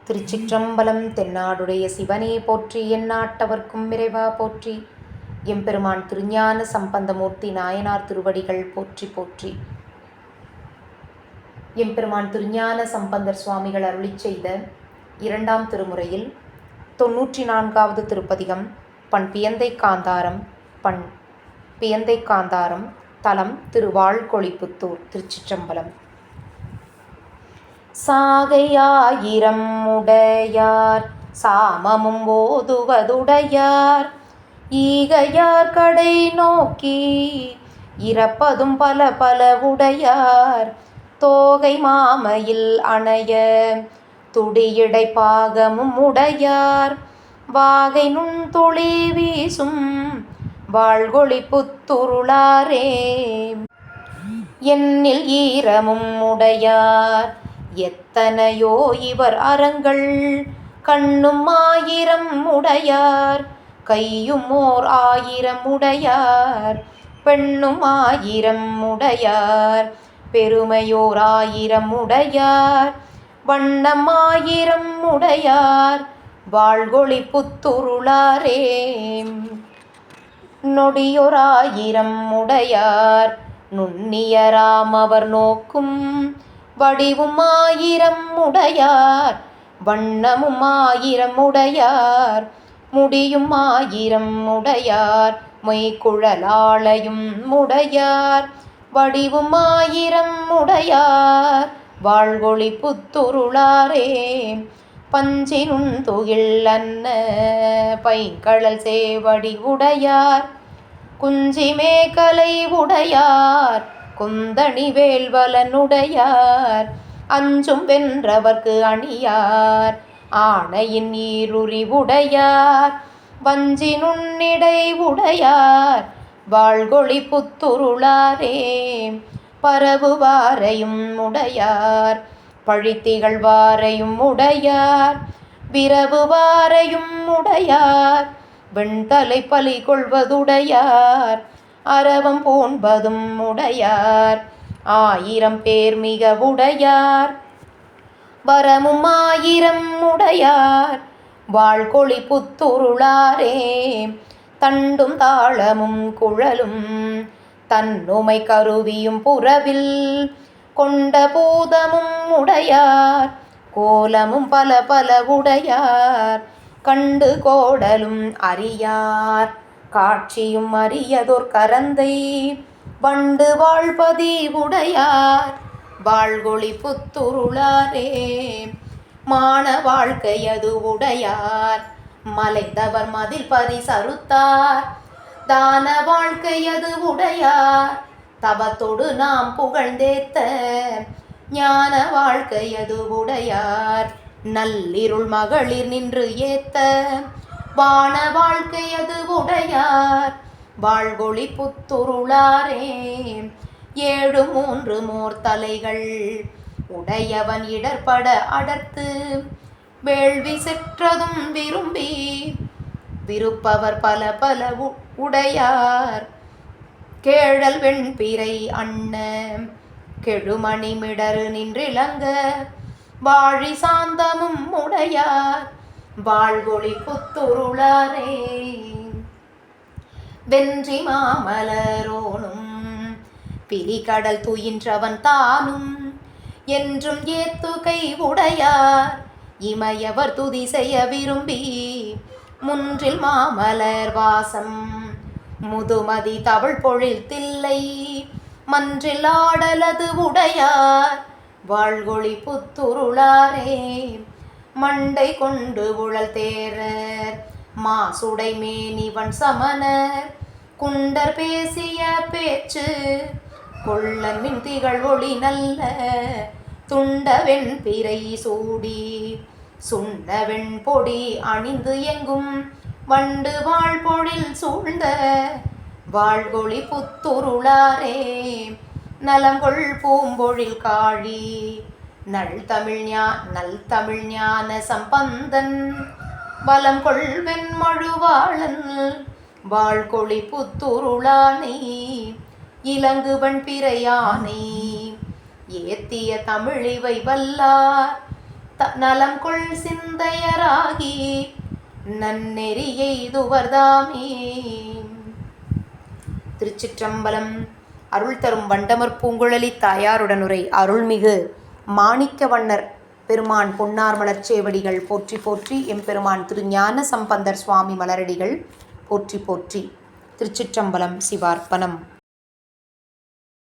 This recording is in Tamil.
திருச்சிற்றம்பலம். தென்னாடுடைய சிவனே போற்றி, எந்நாட்டவர்க்கும் இறைவா போற்றி. எம்பெருமான் திருஞான சம்பந்தமூர்த்தி நாயனார் திருவடிகள் போற்றி போற்றி. எம்பெருமான் திருஞான சம்பந்தர் சுவாமிகள் அருளிச் செய்த இரண்டாம் திருமுறையில் 94வது திருப்பதிகம். பண் பியந்தை காந்தாரம். பண் பியந்தை காந்தாரம். தலம் திருவாழ்கொழிப்புத்தூர். திருச்சிற்றம்பலம். சாகையாயிரம் உடையார் சாமமும் ஓதுவதுடையார் ஈகையார் கடை நோக்கி இறப்பதும் பல பல உடையார் தோகை மாமையில் அணைய துடியடை பாகமும் உடையார் வாகை நுண் துளி வீசும் வாழ்கொழிப்புத்துருளாரே. எண்ணில் ஈரமும் உடையார் எத்தனையோ இவர் அறங்கள் கண்ணும் ஆயிரம் உடையார் கையும் ஓர் ஆயிரம் உடையார் பெண்ணும் ஆயிரம் உடையார் பெருமையோர் ஆயிரம் உடையார் வண்ணம் ஆயிரம் உடையார் வாழ்கொழிப்புத்துருளாரே. நொடியோர் ஆயிரம் உடையார் நுண்ணியராம் அவர் நோக்கும் வடிவும் ஆயிரம் உடையார் வண்ணமும் ஆயிரம் உடையார் முடியும் ஆயிரம் உடையார் மொய்குழலாளையும் உடையார் வடிவும் ஆயிரம் உடையார் வாழ்கொழிப்புத்துருளாரே. பஞ்சினும் துகில் அன்ன பைங்கழல் சேவடி உடையார் குஞ்சி மேகலை உடையார் குந்தணி வேல்வலனுடையார் அஞ்சும் வென்றவர்க்கு அணியார் ஆணையின் ஈருரி உடையார் வஞ்சி நுண்ணிடை உடையார் வாழ்கொழிப்புத்துருளாரே. பரவுவாரையும் உடையார் பழித்திகள் வாரையும் உடையார் விரவுவாரையும் உடையார் வெண்தலை பலி கொள்வதுடையார் அரவம் போன்பதும் உடையார் ஆயிரம் பேர் மிக உடையார் வரமும் ஆயிரம் உடையார் வாழ்கொழிப்புத்துருளாரே. தண்டும் தாளமும் குழலும் தன்னுமை கருவியும் புறவில் கொண்ட பூதமும் உடையார் கோலமும் பல பல உடையார் கண்டு கோடலும் அறியார் காட்சியும் அறியதோர் கரந்தை வண்டு வாழ்பதி உடையார் வாழ்கொழிப்புத்துருளாரே. மான வாழ்க்கையது உடையார் மலைந்தவர் மதில் பரிசறுத்தார் தான வாழ்க்கையது உடையார் தவத்தொடு நாம் புகழ்ந்தேத்த ஞான வாழ்க்கையது உடையார் நல்லிருள் மகளிர் நின்று ஏத்த வான வாழ்க்கையது உடையார் வாழ்கொழிப்புத்துருளாரே. 7 3 மோர் தலைகள் உடையவன் இடர்பட அடர்த்து வேள்வி செற்றதும் விரும்பி விருப்பவர் பல பல உடையார் கேழல் வெண்பிறை அண்ண கெழுமணி மிடரு நின்றிலங்க வாழி சாந்தமும் உடையார் வாழ்கொழிப்புத்துருளாரே. வென்றி மாமலரோனும் பிரிகடல் துயின்றவன் தானும் என்றும் ஏத்துகை உடையார் இமையவர் துதி செய்ய விரும்பி முன்றில் மாமலர் வாசம் முதுமதி தவள் பொழில் தில்லை மன்றில் ஆடலது உடையார் வாழ்கொழிப்புத்துருளாரே. மண்டை கொண்டு உழல் தேரர் மாசுடை மேனிவன் சமணர் குண்டர் பேசிய பேச்சு கொள்ளன் மின் திகழ் ஒளி நல்ல துண்டவெண் பிறை சூடி சுண்டவெண் பொடி அணிந்து எங்கும் வண்டு வாழ்பொழில் சூழ்ந்த வாழ்கொழிப்புத்துருளாரே. நலங்கொள் பூம்பொழில் காழி நல் தமிழ் ஞான சம்பந்தன் வலங்கொள் வெண்மழுவாளன் வாழ்கொழிப்புத்துருளானை இலங்குவன் பிறையானை ஏத்திய தமிழிவை வல்லார் நலம் கொள் சிந்தையராகி நன்னெறியை துவர்தாமே. திருச்சிற்றம்பலம். அருள் தரும் வண்டமர் பூங்குழலி தாயாருடனுரை அருள்மிகு மாணிக்கவண்ணர் பெருமான் பொன்னார் மலர்ச்சேவடிகள் போற்றி போற்றி. எம்பெருமான் திருஞான சம்பந்தர் சுவாமி மலரடிகள் போற்றி போற்றி. திருச்சிற்றம்பலம். சிவார்ப்பணம்.